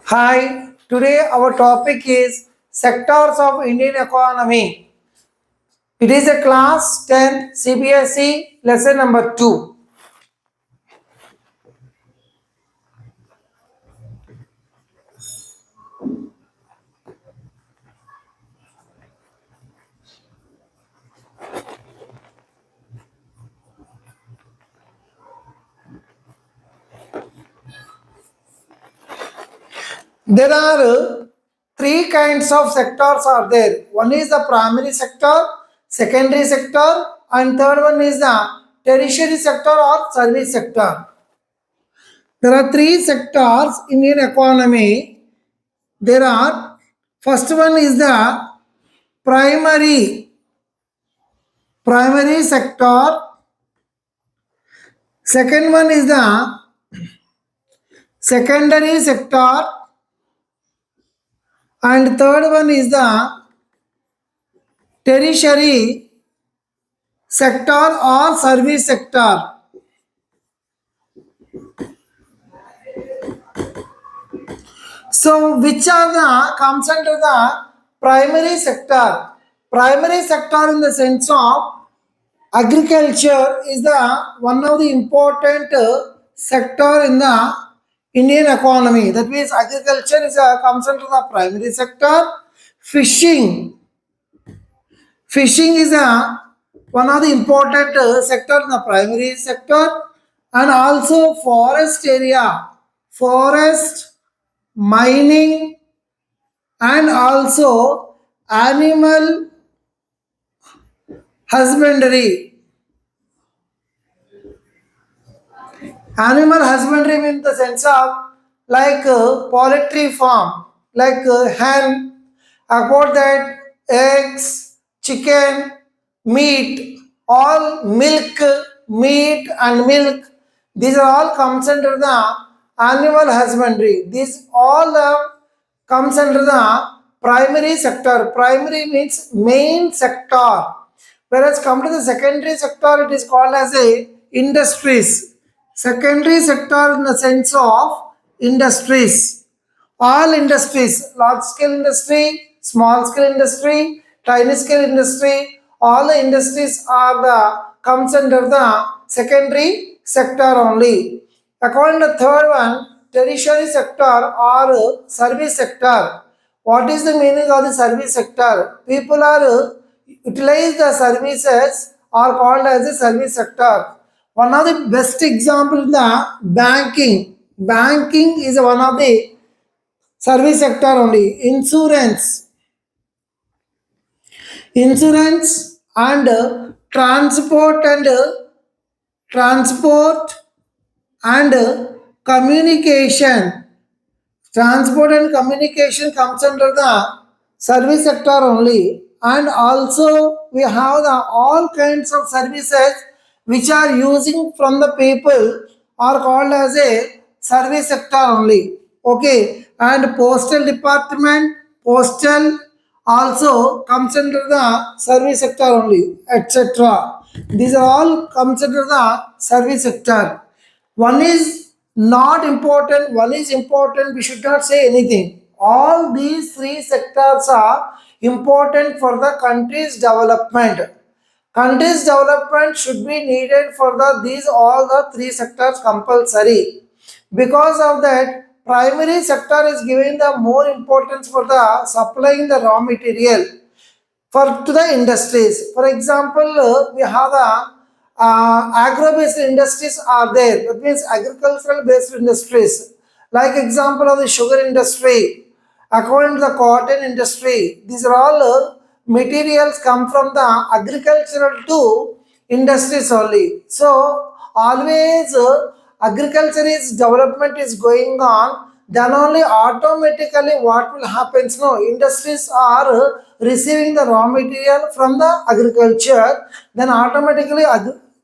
Hi, today our topic is sectors of Indian economy. It is a class 10 CBSE lesson number 2. There are three kinds of sectors are there. One is the primary sector, secondary sector, and third one is the tertiary sector or service sector. There are three sectors in Indian economy. There are first one is the primary sector. Second one is the secondary sector, and third one is the tertiary sector or service sector. So which are the comes under the primary sector? Primary sector in the sense of agriculture is the one of the important sector in the Indian economy. That means agriculture is comes under the primary sector. Fishing is one of the important sector in the primary sector, and also forest, mining, and also animal husbandry. Animal husbandry means the sense of like poultry farm, like hen, about that eggs, chicken, meat, all meat and milk. These are all comes under the animal husbandry. These all comes under the primary sector. Primary means main sector. Whereas come to the secondary sector, it is called as a industries. Secondary sector in the sense of industries. All industries, large scale industry, small scale industry, tiny scale industry, all the industries are the comes under the secondary sector only. According to third one, tertiary sector or service sector. What is the meaning of the service sector? People are utilize the services are called as a service sector. One of the best example is the banking. Banking is one of the service sector only. Insurance and transport and communication. Transport and communication comes under the service sector only, and also we have the all kinds of services which are using from the people are called as a service sector only. Okay, and postal also comes under the service sector only, etc. These are all comes under the service sector. One is not important, one is important, we should not say anything. All these three sectors are important for the country's development. Country's development should be needed for the these all the three sectors compulsory. Because of that, primary sector is giving the more importance for the supplying the raw material for to the industries. For example, we have the agro-based industries are there. That means agricultural-based industries. Like example of the sugar industry, according to the cotton industry, these are all materials come from the agricultural to industries only. So always agriculture is development is going on, then only automatically what will happen, no, industries are receiving the raw material from the agriculture, then automatically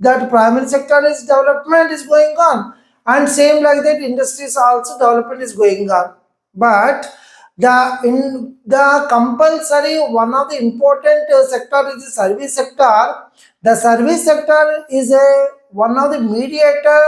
that primary sector is development is going on, and same like that industries also development is going on. But the compulsory one of the important sector is the service sector. The service sector is a one of the mediator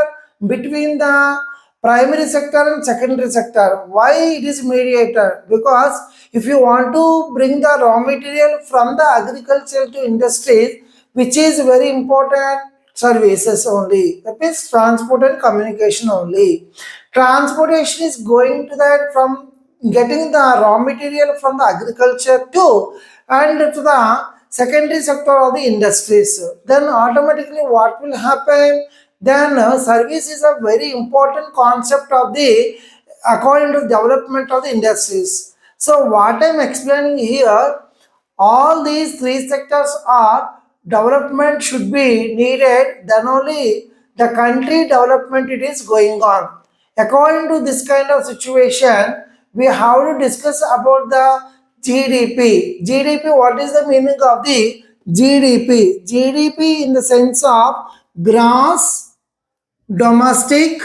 between the primary sector and secondary sector. Why it is mediator? Because if you want to bring the raw material from the agriculture to industries, which is very important, services only. That means transport and communication only. Transportation is going to that from getting the raw material from the agriculture to and to the secondary sector of the industries. Then automatically what will happen? Then service is a very important concept of the according to development of the industries. So what I'm explaining here, all these three sectors are development should be needed, then only the country development it is going on. According to this kind of situation, we have to discuss about the GDP. GDP, what is the meaning of the GDP? GDP in the sense of gross domestic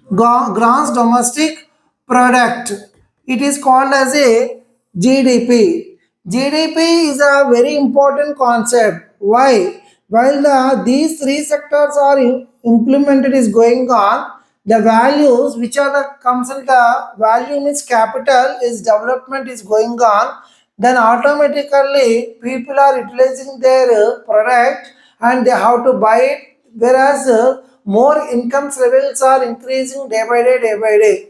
gross domestic product. It is called as a GDP. GDP is a very important concept. Why? While these three sectors are implemented is going on, the values which are the comes in the value means capital is development is going on, then automatically people are utilizing their product and they have to buy it, whereas more incomes levels are increasing day by day.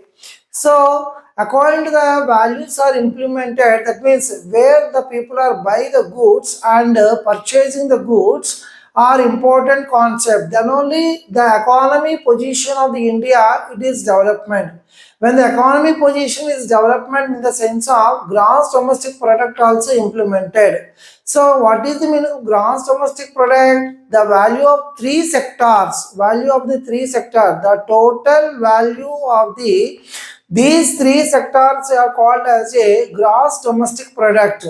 So according to the values are implemented, that means where the people are buy the goods and purchasing the goods are important concept. Then only the economy position of the India it is development. When the economy position is development in the sense of gross domestic product also implemented. So what is the meaning of gross domestic product? The value of three sectors, value of the three sectors, the total value of the these three sectors are called as a gross domestic product.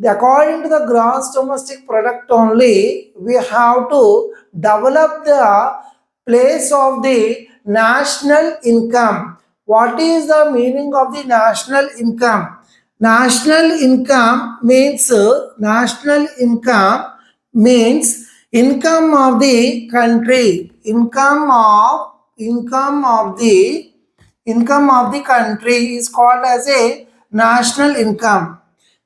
According to the gross domestic product only, we have to develop the place of the national income. What is the meaning of the national income? National income means income of the country, income of the country is called as a national income.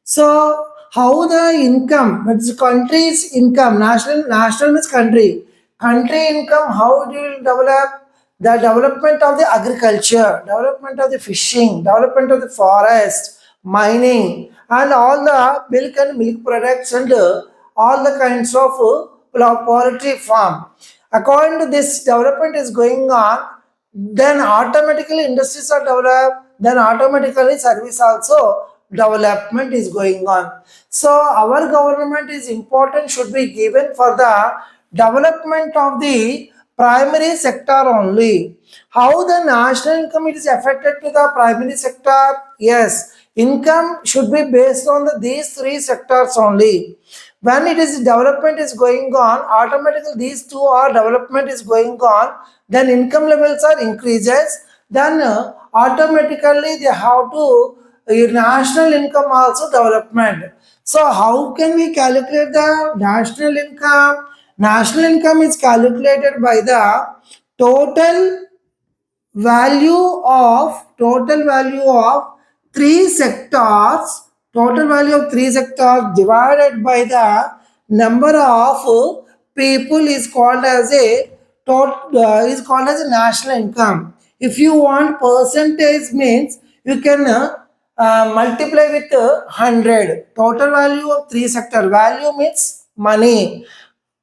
So how the income, it's country's income, national means country. Country income, how it will develop? The development of the agriculture, development of the fishing, development of the forest, mining, and all the milk and milk products and all the kinds of poultry farm. According to this development is going on, then automatically industries are developed, then automatically service also development is going on. So our government is important should be given for the development of the primary sector only. How the national income it is affected to the primary sector? Yes, income should be based on these three sectors only. When it is development is going on, automatically these two are development is going on, then income levels are increases, then automatically they have to national income also development. So how can we calculate the national income? National income is calculated by the total total value of three sectors, total value of three sectors divided by the number of people is called as a is called as a national income. If you want percentage means you can multiply with 100. Total value of three sector, value means money.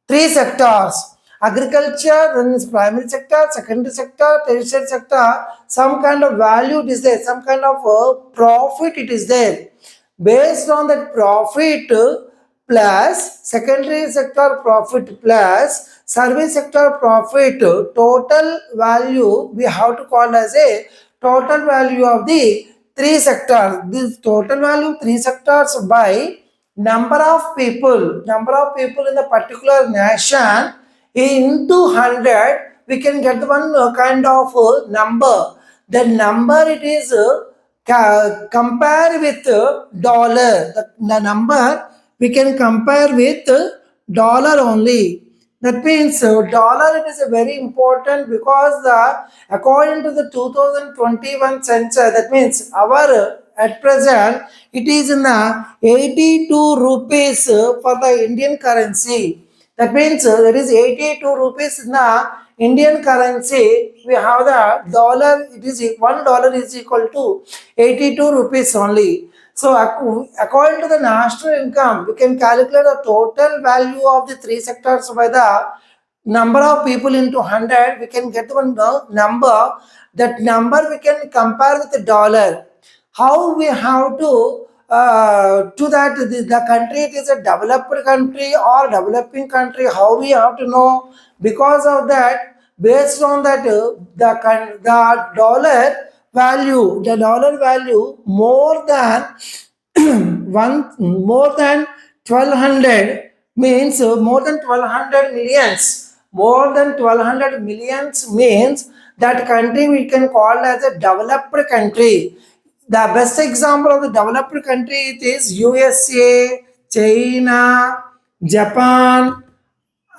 Three sectors, agriculture, then is primary sector, secondary sector, tertiary sector, some kind of value it is there, some kind of profit it is there. Based on that profit plus secondary sector profit plus service sector profit, total value we have to call as a total value of the three sectors. This total value three sectors by number of people in the particular nation into 100, we can get one kind of number. The number it is compare with dollar. The number we can compare with dollar only. That means dollar it is a very important because the according to the 2021 census, that means our at present it is in the 82 rupees for the Indian currency. That means there is 82 rupees in the Indian currency. We have the dollar. It is $1 is equal to 82 rupees only. So according to the national income, we can calculate the total value of the three sectors by the number of people into 100. We can get one number. That number we can compare with the dollar. How we have to that the country it is a developed country or developing country, how we have to know? Because of that, based on that the dollar value more than one more than 1200 means more than 1200 millions, more than 1200 millions means that country we can call as a developed country. The best example of the developed country it is USA, China, Japan,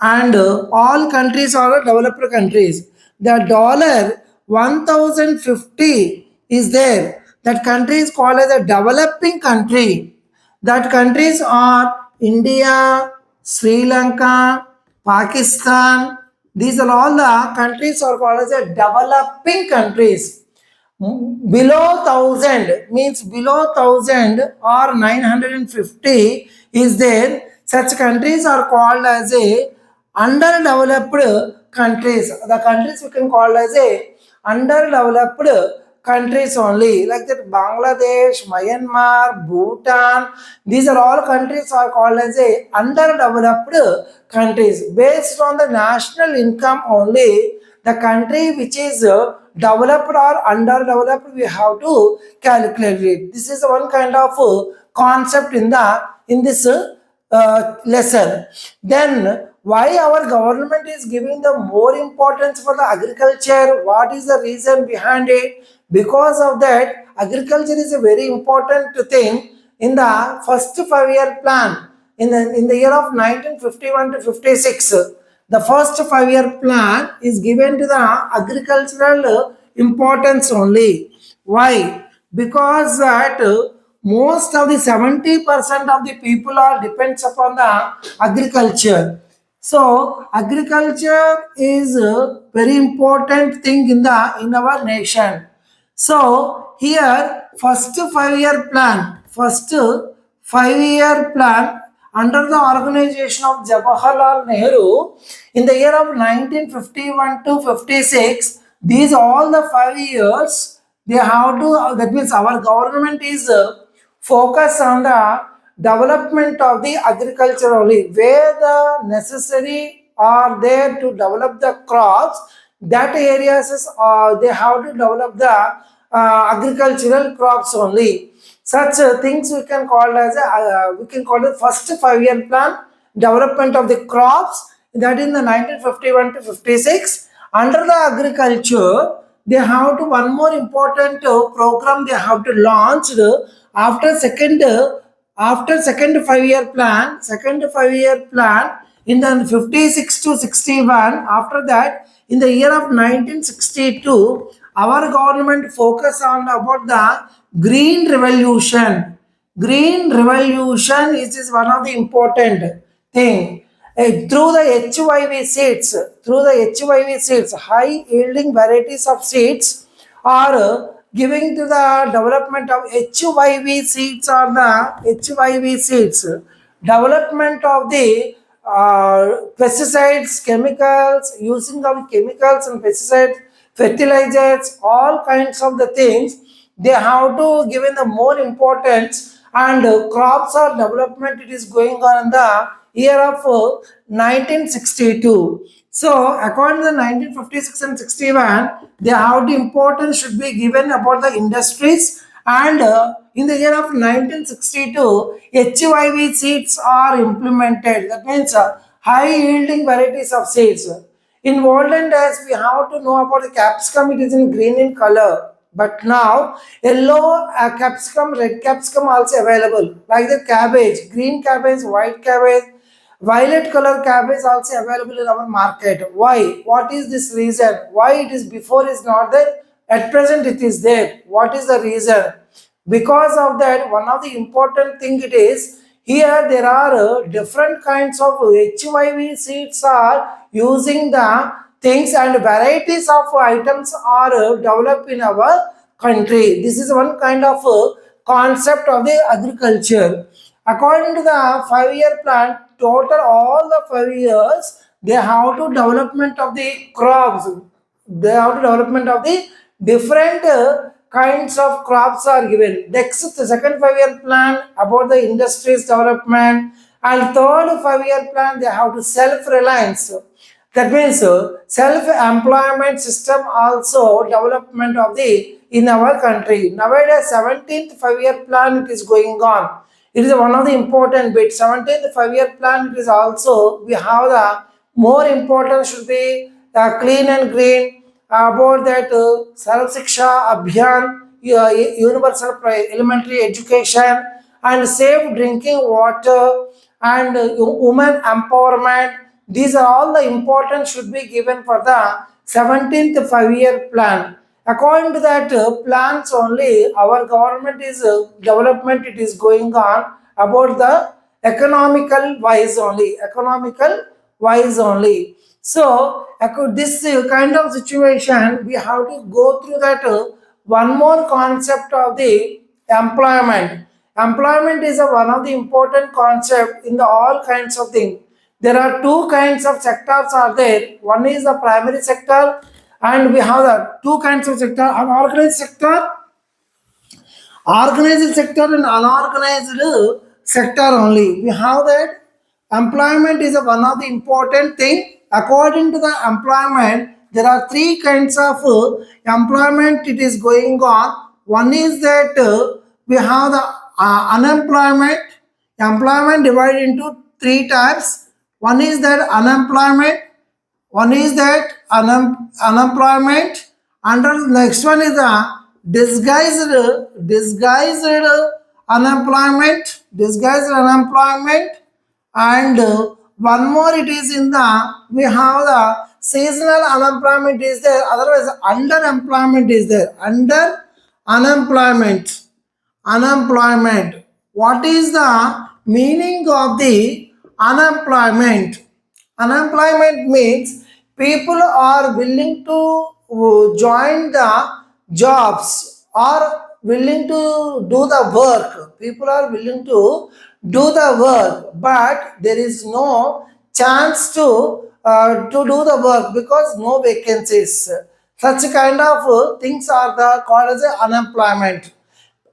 and all countries are developed countries. The dollar 1050 is there. That country is called as a developing country. That countries are India, Sri Lanka, Pakistan. These are all the countries are called as a developing countries. Below 1000 means below 1000 or 950 is there. Such countries are called as a underdeveloped countries. The countries we can call as a underdeveloped countries only, like that Bangladesh, Myanmar, Bhutan. These are all countries are called as a underdeveloped countries. Based on the national income only, the country which is developed or underdeveloped, we have to calculate it. This is one kind of concept in this lesson. Then why our government is giving the more importance for the agriculture? What is the reason behind it? Because of that, agriculture is a very important thing in the first 5-year plan. In the year of 1951 to 56, the first 5-year plan is given to the agricultural importance only. Why? Because that most of the 70% of the people are depends upon the agriculture. So agriculture is a very important thing in our nation. So here first 5-year plan under the organization of Jawaharlal Nehru in the year of 1951 to 56, these all the 5 years they have to, that means our government is focused on the development of the agriculture only, where the necessary are there to develop the crops, that areas is, they have to develop the agricultural crops only. Such things we can call as we can call it first 5-year plan development of the crops, that in the 1951 to 56. Under the agriculture, they have to one more important program they have to launch after second 5-year plan. Second 5-year plan in the 56 to 61. After that, in the year of 1962, our government focus on about the green revolution. Green revolution is one of the important thing. Through the HYV seeds, high yielding varieties of seeds are giving to the development of HYV seeds or the HYV seeds. Development of the pesticides, chemicals, using of chemicals and pesticides, fertilizers, all kinds of the things, they have to given the more importance, and crops or development it is going on in the year of 1962. So according to the 1956 and 61, they have the importance should be given about the industries, and in the year of 1962, HYV seeds are implemented. That means high yielding varieties of seeds. In olden days, we have to know about the capsicum, it is in green in color. But now, yellow capsicum, red capsicum also available. Like the cabbage, green cabbage, white cabbage, Violet color cabbage also available in our market. Why? What is this reason? Why it is before is not there? At present it is there. What is the reason? Because of that, one of the important thing it is, here there are different kinds of HYV seeds are using the things, and varieties of items are developed in our country. This is one kind of concept of the agriculture. According to the 5-year plan, total all the 5 years, they have to development of the crops. They have to development of the different kinds of crops are given. Next, the second 5-year plan about the industries development, and third 5-year plan they have to self-reliance. That means self-employment system also development of the in our country. Nowadays, 17th 5-year plan it is going on. It is one of the important bits. 17th 5-year plan it is also we have the more important should be clean and green about that Sarv Shiksha Abhiyan, universal elementary education, and safe drinking water, and women empowerment. These are all the important should be given for the 17th 5-year plan. According to that plans only, our government is development it is going on about the economical wise only. Economical wise only. So, this kind of situation, we have to go through that one more concept of the employment. Employment is one of the important concept in the all kinds of things. There are two kinds of sectors are there. One is the primary sector, and we have the two kinds of sector: unorganized sector, organized sector, and unorganized sector only. We have that employment is one of the important thing. According to the employment, there are three kinds of employment it is going on. One is that we have the unemployment. Employment divided into three types. One is that unemployment, one is that unemployment, and the next one is the disguised unemployment, and one more it is in the we have the seasonal unemployment is there, otherwise underemployment is there. Unemployment. What is the meaning of the unemployment? Unemployment means people are willing to join the jobs, or willing to do the work. People are willing to do the work, but there is no chance to do the work because no vacancies. Such kind of things are the called as a unemployment.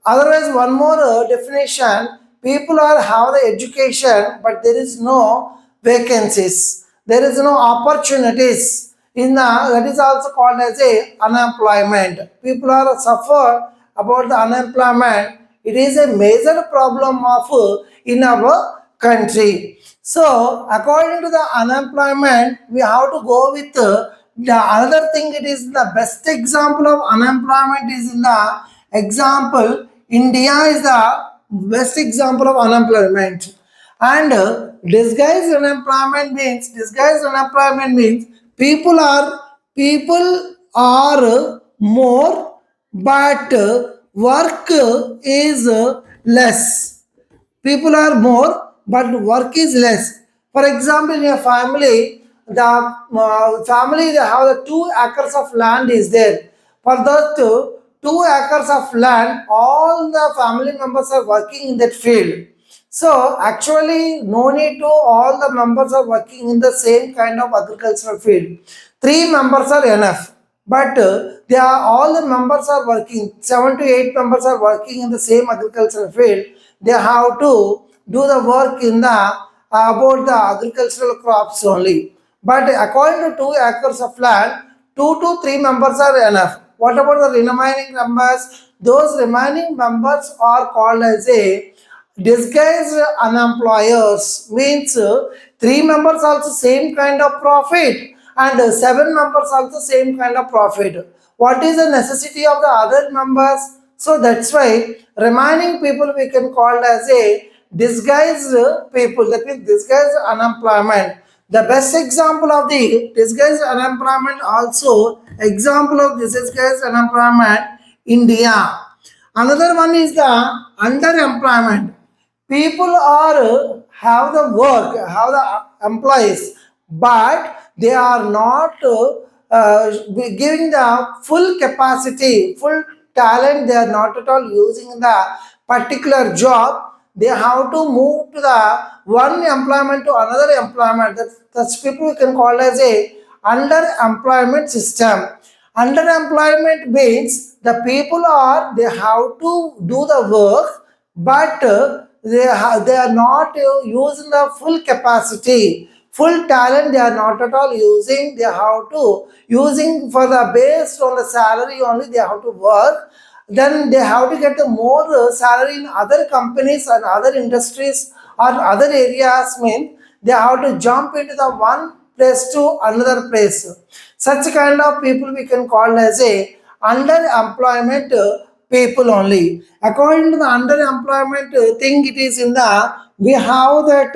Otherwise, one more definition: people are have the education, but there is no vacancies. There is no opportunities. In the, that is also called as a unemployment. People are suffer about the unemployment. It is a major problem of in our country. So, according to the unemployment, we have to go with the another thing. It is the best example of unemployment is in the example. India is the best example of unemployment. And disguised unemployment means people are more, but work is less. People are more, but work is less. For example, in a family, the family they have the 2 acres of land is there. For that 2 acres of land, all the family members are working in that field. So actually, no need to all the members are working in the same kind of agricultural field. 3 members are enough, but they are all the members are working. 7 to 8 members are working in the same agricultural field. They have to do the work in the about the agricultural crops only. But according to 2 acres of land, 2 to 3 members are enough. What about the remaining members? Those remaining members are called as a disguised unemployers. Means 3 members also same kind of profit, and 7 members also same kind of profit. What is the necessity of the other members? So that's why remaining people we can call as a disguised people, that means disguised unemployment. The best example of the disguised unemployment, also example of this disguised unemployment, India. Another one is the underemployment. People are have the work, have the employees, but they are not giving the full capacity, full talent. They are not at all using the particular job. They have to move to the one employment to another employment. Such people we can call as a underemployment system. Underemployment means the people are, they have to do the work, but they are not using the full capacity, full talent. They are not at all using. They have to using for the based on the salary only. They have to work. Then they have to get the more salary in other companies and other industries or other areas. Mean they have to jump into the one place to another place. Such kind of people we can call as a underemployment people only. According to the underemployment thing, it is in the, we have that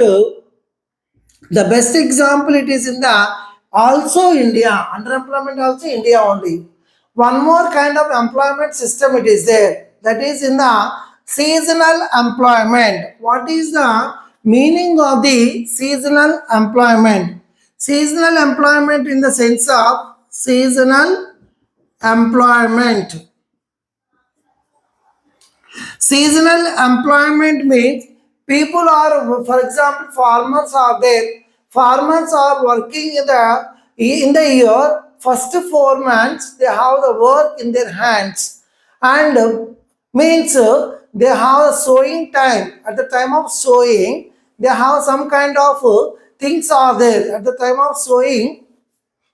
the best example, it is in the also India. Underemployment also India only. One more kind of employment system it is there. That is in the seasonal employment. What is the meaning of the seasonal employment? Seasonal employment in the sense of seasonal employment. Seasonal employment means people are, for example, farmers are there. Farmers are working in the year. First 4 months they have the work in their hands, and means they have sowing time. At the time of sowing, they have some kind of things are there. At the time of sowing,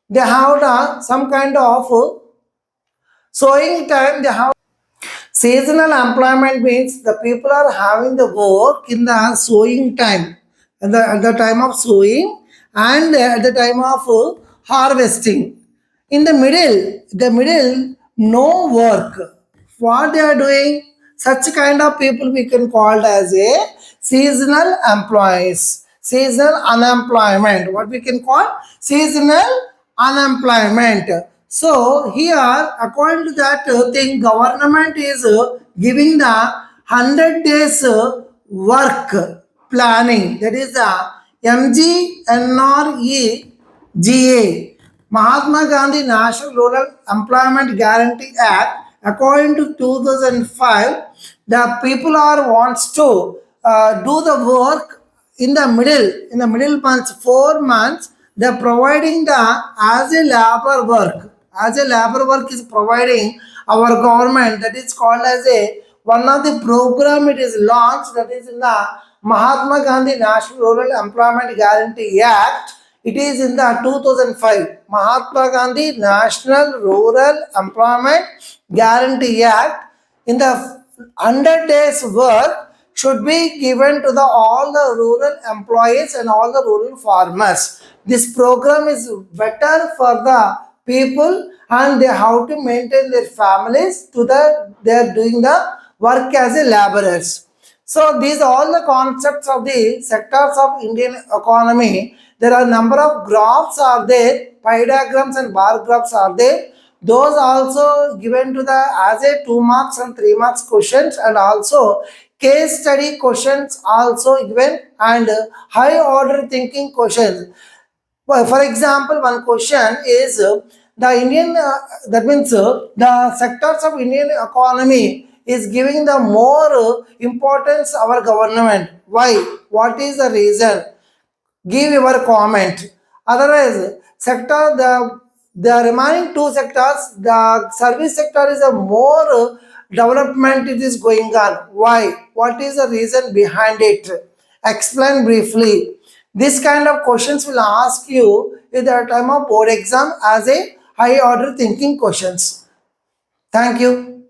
they have some kind of sowing time. They have seasonal employment means the people are having the work in the sowing time, at the time of sowing, and at the time of harvesting. In the middle, no work. What they are doing? Such kind of people we can call as a seasonal employees. Seasonal unemployment. What we can call seasonal unemployment. So here, according to that thing, government is giving the 100 days work planning. That is the MGNREGA, Mahatma Gandhi National Rural Employment Guarantee Act. According to 2005, the people are wants to do the work in the middle months, 4 months. They're providing the as a labor work. As a labor work is providing our government. That is called as a one of the program it is launched. That is in the Mahatma Gandhi National Rural Employment Guarantee Act. It is in the 2005 Mahatma Gandhi National Rural Employment Guarantee Act. In the 100 days work should be given to the all the rural employees and all the rural farmers. This program is better for the people, and they have to maintain their families to the they are doing the work as a laborers. So these are all the concepts of the sectors of Indian economy. There are number of graphs are there, pie diagrams and bar graphs are there. Those also given to the as a 2 marks and 3 marks questions, and also case study questions also given, and high order thinking questions. Well, for example, one question is the Indian, that means the sectors of Indian economy is giving the more importance our government. Why? What is the reason? Give your comment. Otherwise, sector the remaining two sectors, the service sector is a more development it is going on. Why? What is the reason behind it? Explain briefly. This kind of questions will ask you at the time of board exam as a high order thinking questions. Thank you.